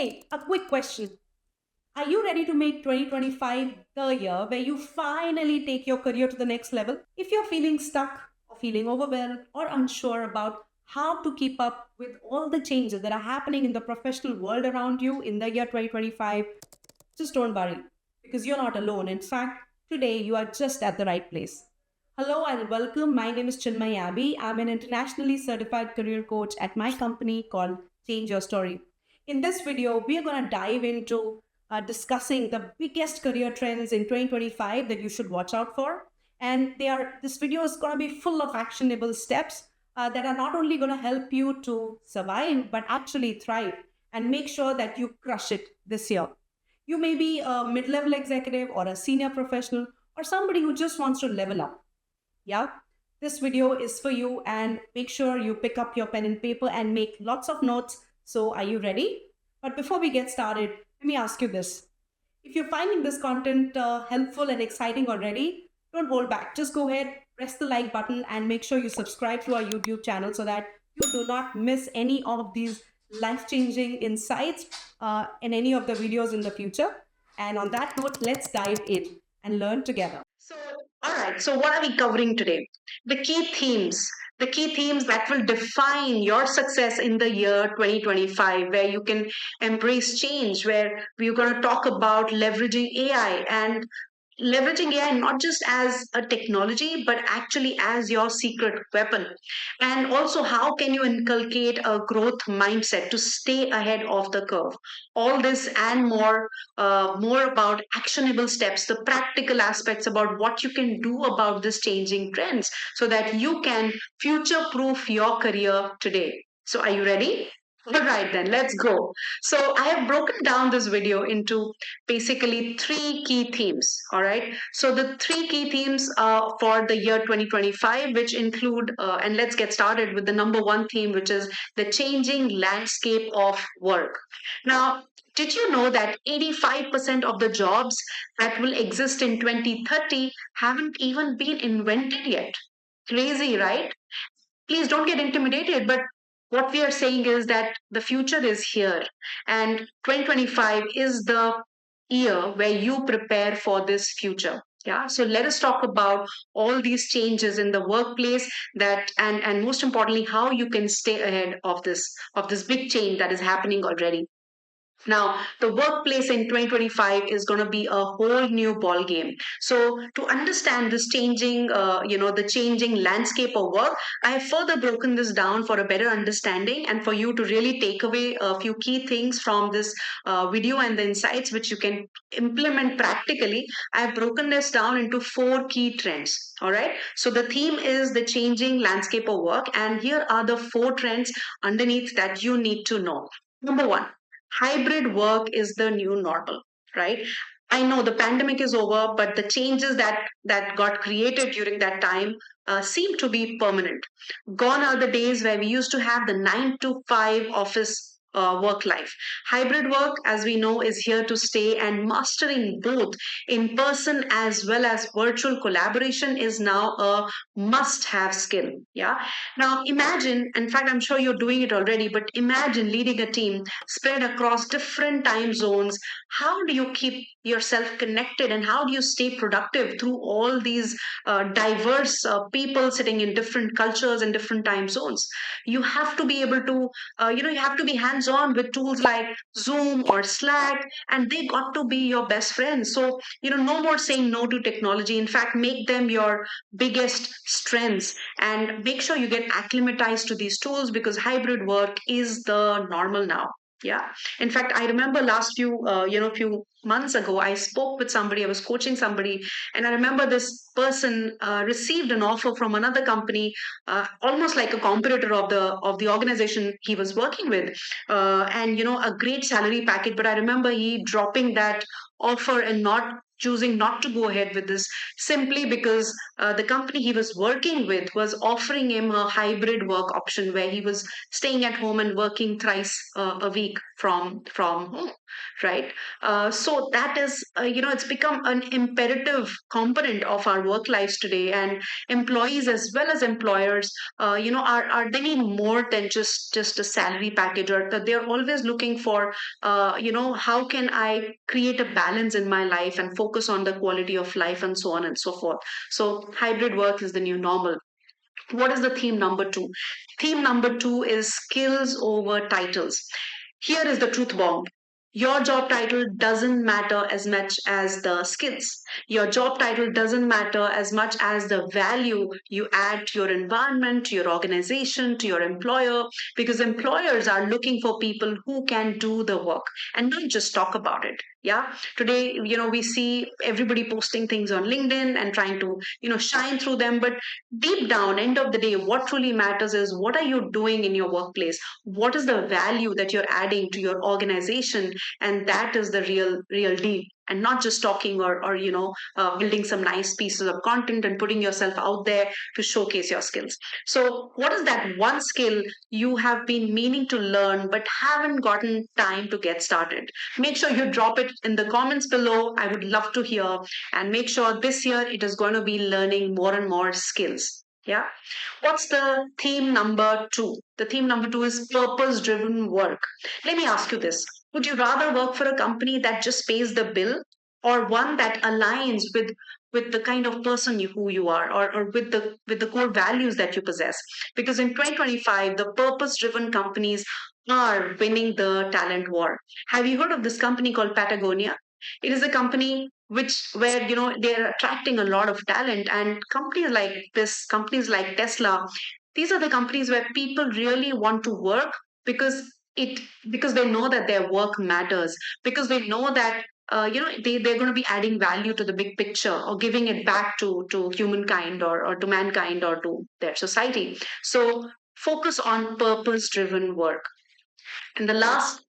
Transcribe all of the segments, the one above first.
Hey, a quick question. Are you ready to make 2025 the year where you finally take your career to the next level? If you're feeling stuck or feeling overwhelmed or unsure about how to keep up with all the changes that are happening in the professional world around you in the year 2025, just don't worry because you're not alone. In fact, today you are just at the right place. Hello and welcome. My name is Chinmayee Abbey. I'm an internationally certified career coach at my company called Change Your Story. In this video, we are going to dive into discussing the biggest career trends in 2025 that you should watch out for. And this video is going to be full of actionable steps that are not only going to help you to survive, but actually thrive and make sure that you crush it this year. You may be a mid level executive or a senior professional or somebody who just wants to level up. Yeah, this video is for you, and make sure you pick up your pen and paper and make lots of notes. So, are you ready? But before we get started, let me ask you this. If you're finding this content helpful and exciting already, don't hold back. Just go ahead, press the like button, and make sure you subscribe to our YouTube channel so that you do not miss any of these life changing insights in any of the videos in the future. And on that note, let's dive in and learn together. So, all right. So, what are we covering today? The key themes. The key themes that will define your success in the year 2025, where you can embrace change, where we're going to talk about leveraging AI and leveraging AI not just as a technology, but actually as your secret weapon. And also, how can you inculcate a growth mindset to stay ahead of the curve? All this and more about actionable steps, the practical aspects about what you can do about this changing trends so that you can future proof your career today. So, are you ready? All right, then let's go. So, I have broken down this video into basically three key themes. All right. So, the three key themes for the year 2025, which include, and let's get started with the number one theme, which is the changing landscape of work. Now, did you know that 85% of the jobs that will exist in 2030 haven't even been invented yet? Crazy, right? Please don't get intimidated, but what we are saying is that the future is here, and 2025 is the year where you prepare for this future. Yeah, so let us talk about all these changes in the workplace, that and most importantly how you can stay ahead of this big change that is happening already. Now, the workplace in 2025 is going to be a whole new ball game. So, to understand this changing, the changing landscape of work, I have further broken this down for a better understanding and for you to really take away a few key things from this video and the insights which you can implement practically. I have broken this down into four key trends. All right. So, the theme is the changing landscape of work, and here are the four trends underneath that you need to know. Number one, hybrid work is the new normal, right? I know the pandemic is over, but the changes that got created during that time seem to be permanent. Gone are the days where we used to have the 9 to 5 office work life. Hybrid work, as we know, is here to stay, and mastering both in person as well as virtual collaboration is now a must have skill. Yeah. Now, imagine, in fact, I'm sure you're doing it already, but imagine leading a team spread across different time zones. How do you keep yourself connected, and how do you stay productive through all these diverse people sitting in different cultures and different time zones? You have to be able to, you have to be hands on with tools like Zoom or Slack, and they got to be your best friends. So, no more saying no to technology. In fact, make them your biggest strengths and make sure you get acclimatized to these tools, because hybrid work is the normal now. Yeah. In fact, I remember last few months ago, I spoke with somebody, I was coaching somebody, and I remember this person received an offer from another company, almost like a competitor of the organization he was working with, and a great salary package. But I remember he dropping that offer and not choosing not to go ahead with this simply because the company he was working with was offering him a hybrid work option where he was staying at home and working thrice a week from home, right? So that is, it's become an imperative component of our work lives today, and employees as well as employers, are they need more than just a salary package, or that they're always looking for, how can I create a balance in my life and focus on the quality of life and so on and so forth. So hybrid work is the new normal. What is the theme number two? Theme number two is skills over titles. Here is the truth bomb. Your job title doesn't matter as much as the skills. Your job title doesn't matter as much as the value you add to your environment, to your organization, to your employer, because employers are looking for people who can do the work and not just talk about it. Yeah. Today, we see everybody posting things on LinkedIn and trying to, shine through them. But deep down, end of the day, what truly matters is what are you doing in your workplace? What is the value that you're adding to your organization? And that is the real deal, and not just talking or building some nice pieces of content and putting yourself out there to showcase your skills. So what is that one skill you have been meaning to learn but haven't gotten time to get started? Make sure you drop it in the comments below. I would love to hear. And make sure this year it is going to be learning more and more skills. Yeah. What's the theme number two? The theme number two is purpose driven work. Let me ask you this. Would you rather work for a company that just pays the bill, or one that aligns with the kind of person who you are, or with the core values that you possess? Because in 2025, the purpose driven companies are winning the talent war. Have you heard of this company called Patagonia? It is a company where they're attracting a lot of talent, and companies like Tesla, these are the companies where people really want to work because it because they know that their work matters, because they know that they're going to be adding value to the big picture, or giving it back to humankind, or to mankind, or to their society. So focus on purpose driven work. And the last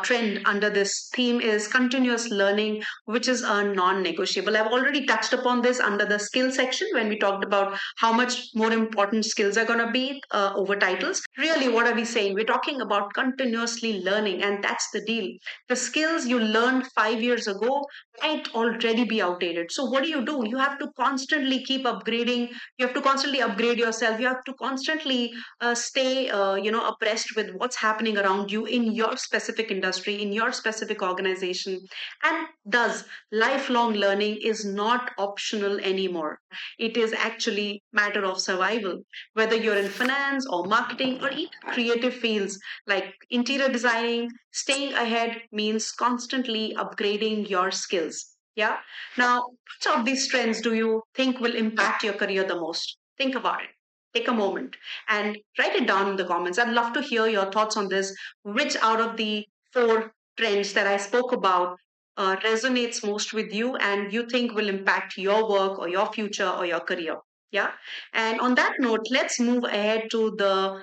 trend under this theme is continuous learning, which is a non negotiable. I've already touched upon this under the skill section when we talked about how much more important skills are going to be over titles. Really, what are we saying? We're talking about continuously learning, and that's the deal. The skills you learned 5 years ago might already be outdated. So, what do? You have to constantly keep upgrading. You have to constantly upgrade yourself. You have to constantly stay abreast with what's happening around you in your specific industry, in your specific organization. And thus lifelong learning is not optional anymore. It is actually matter of survival, whether you're in finance or marketing or even creative fields like interior designing. Staying ahead means constantly upgrading your skills. Yeah. Now, which of these trends do you think will impact your career the most? Think about it. Take a moment and write it down in the comments. I'd love to hear your thoughts on this. Which out of the four trends that I spoke about resonates most with you and you think will impact your work or your future or your career? Yeah. And on that note, let's move ahead to the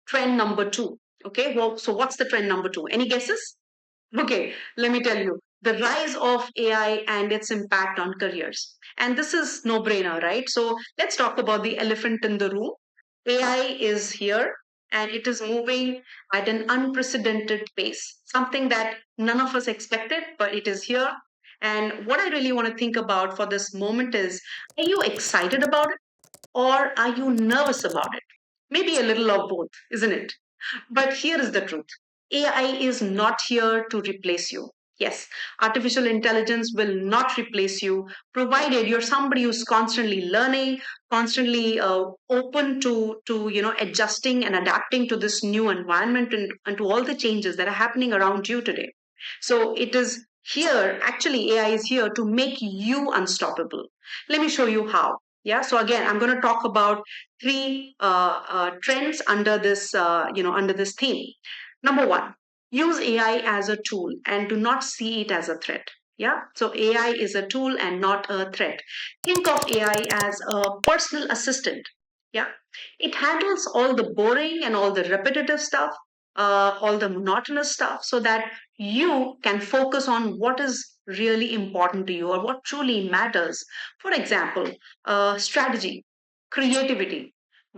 trend number two. Okay. Well, so what's the trend number two? Any guesses? Okay, let me tell you, the rise of AI and its impact on careers. And this is no brainer, right? So let's talk about the elephant in the room. AI is here and it is moving at an unprecedented pace, something that none of us expected, but it is here. And what I really want to think about for this moment is, are you excited about it or are you nervous about it? Maybe a little of both, isn't it? But here is the truth: AI is not here to replace you. Yes, artificial intelligence will not replace you, provided you're somebody who's constantly learning, constantly open to adjusting and adapting to this new environment, and to all the changes that are happening around you today. So it is here, actually, AI is here to make you unstoppable. Let me show you how. Yeah. So again, I'm going to talk about three trends under this theme. Number one, use AI as a tool and do not see it as a threat. Yeah. So AI is a tool and not a threat. Think of AI as a personal assistant. Yeah. It handles all the boring and all the repetitive stuff. all the monotonous stuff, so that you can focus on what is really important to you or what truly matters. For example, strategy, creativity,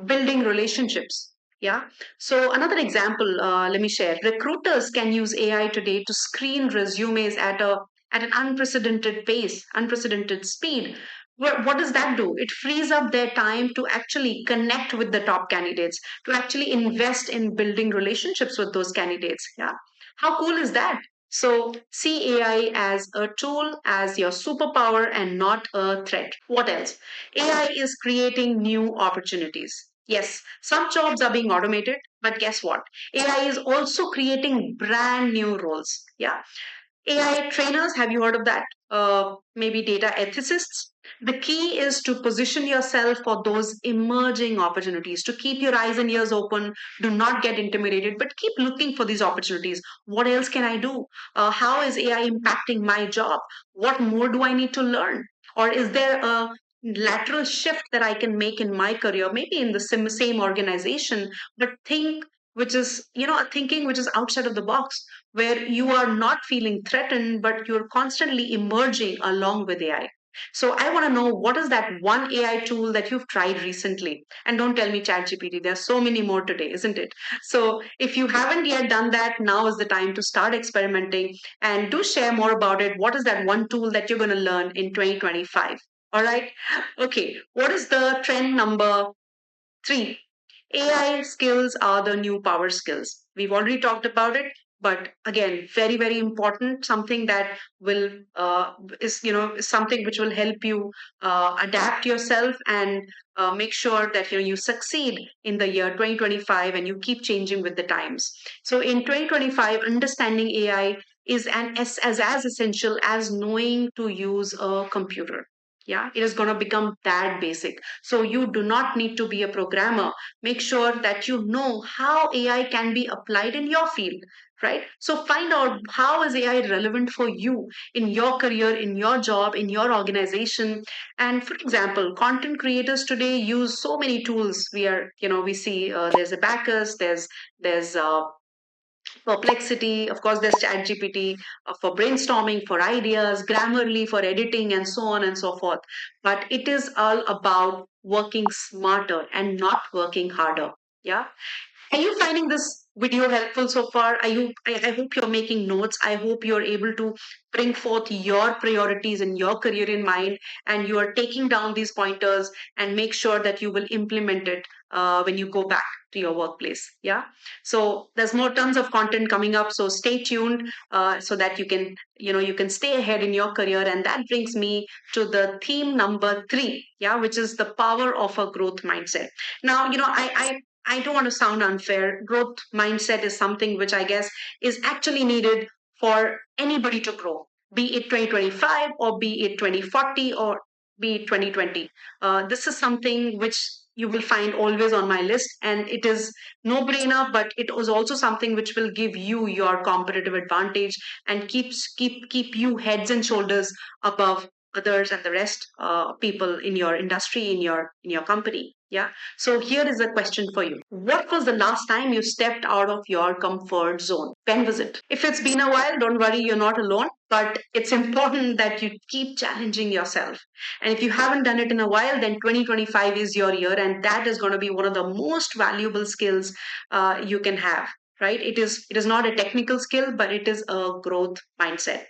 building relationships. Yeah. So another example, let me share. Recruiters can use AI today to screen resumes at an unprecedented pace, unprecedented speed. What does that do? It frees up their time to actually connect with the top candidates, to actually invest in building relationships with those candidates. Yeah. How cool is that? So see AI as a tool, as your superpower, and not a threat. What else? AI is creating new opportunities. Yes, some jobs are being automated, but guess what? AI is also creating brand new roles. Yeah. AI trainers, have you heard of that? Maybe data ethicists. The key is to position yourself for those emerging opportunities, to keep your eyes and ears open. Do not get intimidated, but keep looking for these opportunities. What else can I do? How is AI impacting my job? What more do I need to learn? Or is there a lateral shift that I can make in my career, maybe in the same organization, but thinking which is outside of the box, where you are not feeling threatened, but you're constantly emerging along with AI. So I want to know, what is that one AI tool that you've tried recently? And don't tell me ChatGPT. There's so many more today, isn't it? So if you haven't yet done that, now is the time to start experimenting, and do share more about it. What is that one tool that you're going to learn in 2025? All right. Okay. What is the trend number 3? AI skills are the new power skills. We've already talked about it, but again, very, very important. Something that will is something which will help you adapt yourself and make sure that you succeed in the year 2025, and you keep changing with the times. So in 2025, understanding AI is as essential as knowing to use a computer. Yeah, it is going to become that basic. So you do not need to be a programmer. Make sure that you know how AI can be applied in your field, right? So find out, how is AI relevant for you in your career, in your job, in your organization. And for example, content creators today use so many tools. We see there's a Backus, there's Perplexity, of course, there's ChatGPT for brainstorming, for ideas, Grammarly for editing, and so on and so forth. But it is all about working smarter and not working harder. Yeah. Are you finding this video helpful so far? I hope you're making notes. I hope you're able to bring forth your priorities and your career in mind, and you are taking down these pointers and make sure that you will implement it when you go back to your workplace. Yeah. So there's more tons of content coming up. So stay tuned so that you can stay ahead in your career. And that brings me to the theme number 3. Yeah, which is the power of a growth mindset. Now, I don't want to sound unfair. Growth mindset is something which I guess is actually needed for anybody to grow, be it 2025 or be it 2040 or be it 2020. This is something which you will find always on my list, and it is no brainer, but it was also something which will give you your competitive advantage and keep you heads and shoulders above others and the rest people in your industry, in your company. Yeah. So here is a question for you. What was the last time you stepped out of your comfort zone? When was it? If it's been a while, don't worry, you're not alone. But it's important that you keep challenging yourself. And if you haven't done it in a while, then 2025 is your year. And that is going to be one of the most valuable skills you can have. Right? It is not a technical skill, but it is a growth mindset.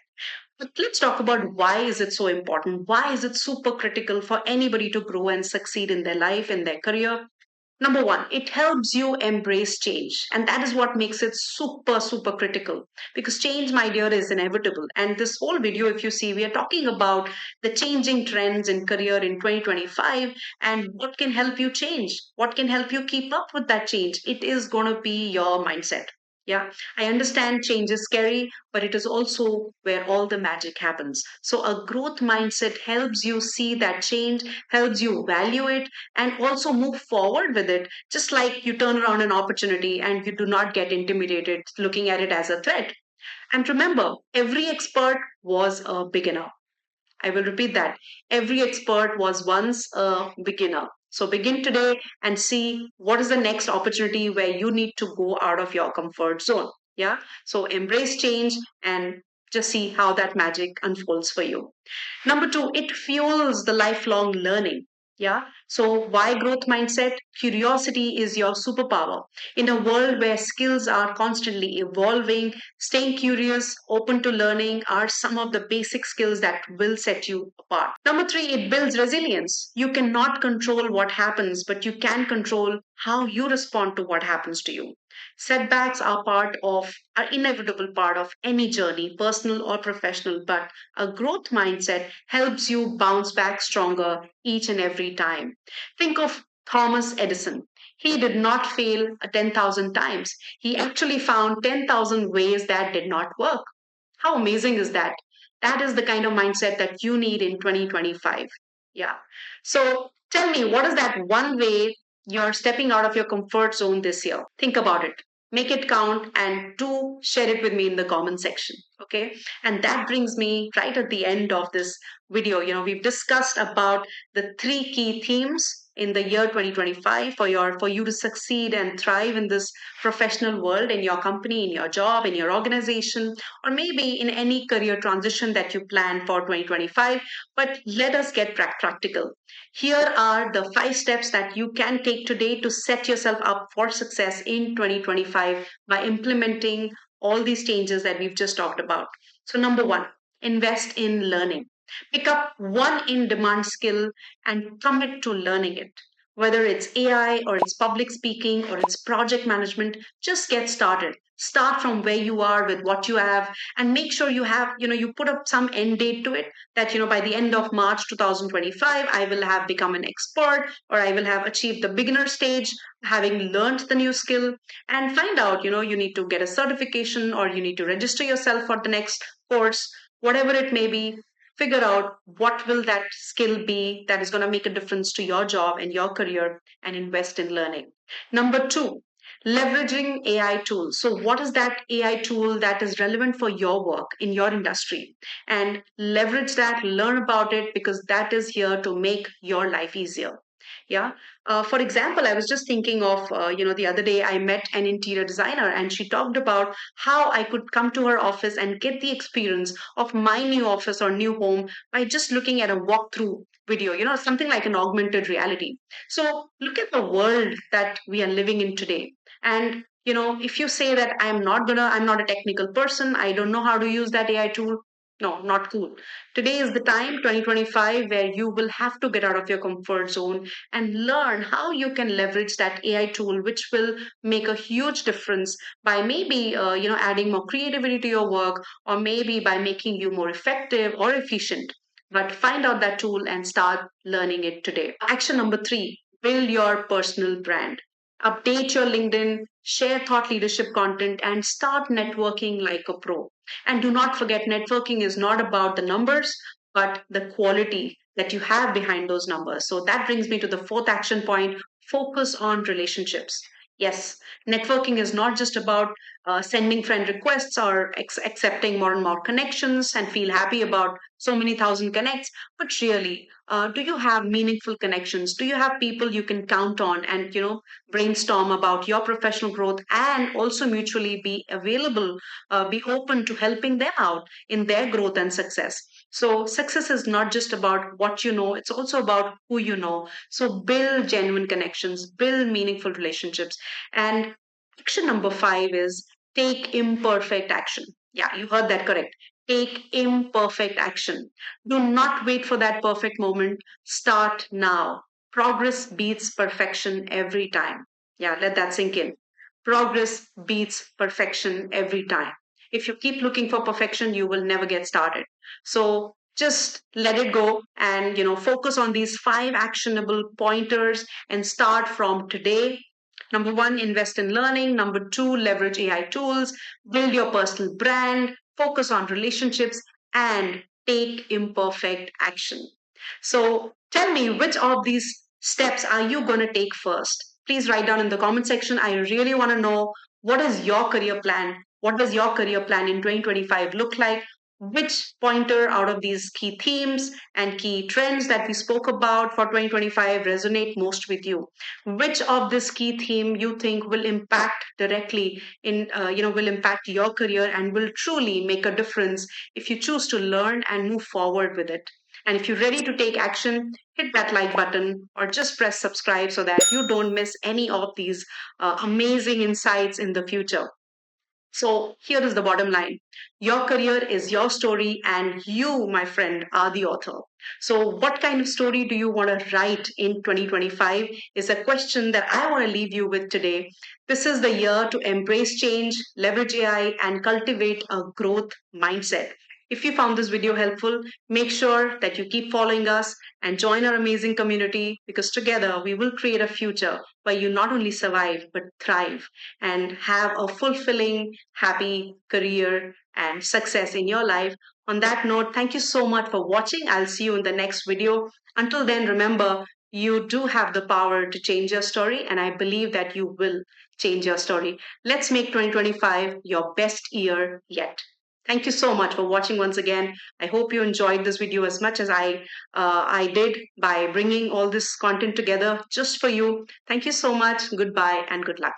But let's talk about, why is it so important? Why is it super critical for anybody to grow and succeed in their life, in their career? Number one, it helps you embrace change. And that is what makes it super, super critical, because change, my dear, is inevitable. And this whole video, if you see, we are talking about the changing trends in career in 2025 and what can help you change, what can help you keep up with that change. It is going to be your mindset. Yeah, I understand change is scary, but it is also where all the magic happens. So, a growth mindset helps you see that change, helps you value it, and also move forward with it, just like you turn around an opportunity and you do not get intimidated looking at it as a threat. And remember, every expert was a beginner. I will repeat that. Every expert was once a beginner. So begin today and see what is the next opportunity where you need to go out of your comfort zone. Yeah. So embrace change and just see how that magic unfolds for you. Number two, it fuels the lifelong learning. Yeah. So, why growth mindset? Curiosity is your superpower. In a world where skills are constantly evolving, staying curious, open to learning are some of the basic skills that will set you apart. Number three, it builds resilience. You cannot control what happens, but you can control how you respond to what happens to you. Setbacks are inevitable part of any journey, personal or professional, but a growth mindset helps you bounce back stronger each and every time. Think of Thomas Edison. He did not fail 10,000 times. He actually found 10,000 ways that did not work. How amazing is that? That is the kind of mindset that you need in 2025. Yeah. So tell me, what is that one way you're stepping out of your comfort zone this year? Think about it. Make it count and do share it with me in the comment section. Okay. And that brings me right at the end of this video. We've discussed about the three key themes in the year 2025 for you to succeed and thrive in this professional world, in your company, in your job, in your organization, or maybe in any career transition that you plan for 2025. But let us get practical. Here are the 5 steps that you can take today to set yourself up for success in 2025 by implementing all these changes that we've just talked about. So, number one, invest in learning. Pick up one in demand skill and commit to learning it. Whether it's AI or it's public speaking or it's project management, just get started. Start from where you are with what you have and make sure you put up some end date to it that, by the end of March 2025, I will have become an expert or I will have achieved the beginner stage, having learned the new skill, and find out, you need to get a certification or you need to register yourself for the next course, whatever it may be. Figure out what will that skill be that is going to make a difference to your job and your career, and invest in learning. Number two, leveraging AI tools. So what is that AI tool that is relevant for your work in your industry? And leverage that, learn about it, because that is here to make your life easier. Yeah. For example, I was just thinking of, the other day I met an interior designer and she talked about how I could come to her office and get the experience of my new office or new home by just looking at a walkthrough video, something like an augmented reality. So look at the world that we are living in today. And if you say that I'm not a technical person, I don't know how to use that AI tool. No, not cool. Today is the time, 2025, where you will have to get out of your comfort zone and learn how you can leverage that AI tool, which will make a huge difference by maybe, adding more creativity to your work, or maybe by making you more effective or efficient. But find out that tool and start learning it today. Action number three, build your personal brand. Update your LinkedIn, share thought leadership content, and start networking like a pro. And do not forget, networking is not about the numbers, but the quality that you have behind those numbers. So that brings me to the fourth action point, focus on relationships. Yes, networking is not just about sending friend requests or accepting more and more connections and feel happy about so many thousand connects, but really, do you have meaningful connections? Do you have people you can count on and, brainstorm about your professional growth and also mutually be available, be open to helping them out in their growth and success? So, success is not just about what you know, it's also about who you know. So, build genuine connections, build meaningful relationships. And action number five is take imperfect action. Yeah, you heard that correct. Take imperfect action. Do not wait for that perfect moment. Start now. Progress beats perfection every time. Yeah, let that sink in. Progress beats perfection every time. If you keep looking for perfection, you will never get started. So just let it go and focus on these 5 actionable pointers and start from today. Number one, invest in learning. Number two, leverage AI tools, build your personal brand, focus on relationships, and take imperfect action. So tell me, which of these steps are you going to take first? Please write down in the comment section. I really want to know, what is your career plan? What does your career plan in 2025 look like? which pointer out of these key themes and key trends that we spoke about for 2025 resonate most with you. Which of this key theme you think will impact directly will impact your career and will truly make a difference if you choose to learn and move forward with it. And if you're ready to take action, hit that like button or just press subscribe so that you don't miss any of these amazing insights in the future. So here is the bottom line. Your career is your story, and you, my friend, are the author. So, what kind of story do you want to write in 2025 is a question that I want to leave you with today. This is the year to embrace change, leverage AI, and cultivate a growth mindset. If you found this video helpful, make sure that you keep following us and join our amazing community, because together we will create a future where you not only survive but thrive and have a fulfilling, happy career and success in your life. On that note, thank you so much for watching. I'll see you in the next video. Until then, remember, you do have the power to change your story, and I believe that you will change your story. Let's make 2025 your best year yet. Thank you so much for watching once again. I hope you enjoyed this video as much as I did by bringing all this content together just for you. Thank you so much. Goodbye and good luck.